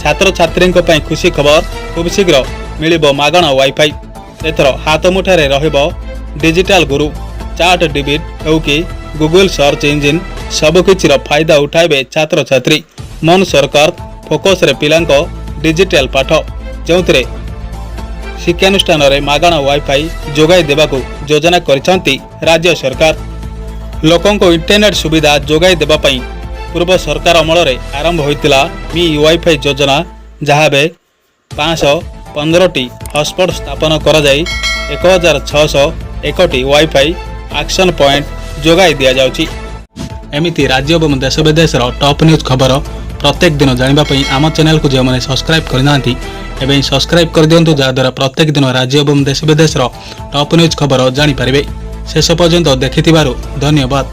छात्र छात्री खुशी खबर खूब शीघ्र मिलिबो मागणा वाईफाई। एथर हाथ मुठारे रहिबो डिजिटल गुरु चाट डिबिट हेउ कि गूगल सर्च इंजिन सबकिछिर फायदा उठाइबे छात्र छात्री। मन सरकार फोकस रे पिलांको डिजिटल पाठ जोंतरे शिक्षानुष्ठान रे मागणा वाईफाई जोगाई देबाकू योजना करिसंती राज्य सरकार। लोकंको इंटरनेट सुविधा जोगाई देबा पई पूर्व सरकार अमल रे आरंभ होइतिला मी वाईफाई योजना, जहाँ बे 515टी हॉटस्पॉट स्थापन करा जाई 1601टी वाईफाई एक्शन पॉइंट जोगाई दिया जाउची। एमिति राज्य एवं देश विदेश टॉप न्यूज खबर प्रत्येक दिन जानिबा पई आम चैनल को जो मैंने सब्सक्राइब करनांती एवं सब्सक्राइब कर दियंतु, जहाद्वारा प्रत्येक दिन राज्य एवं देश विदेश टॉप न्यूज खबर जानि परिबे। शेष पर्यंत देखिथिबारु धन्यवाद।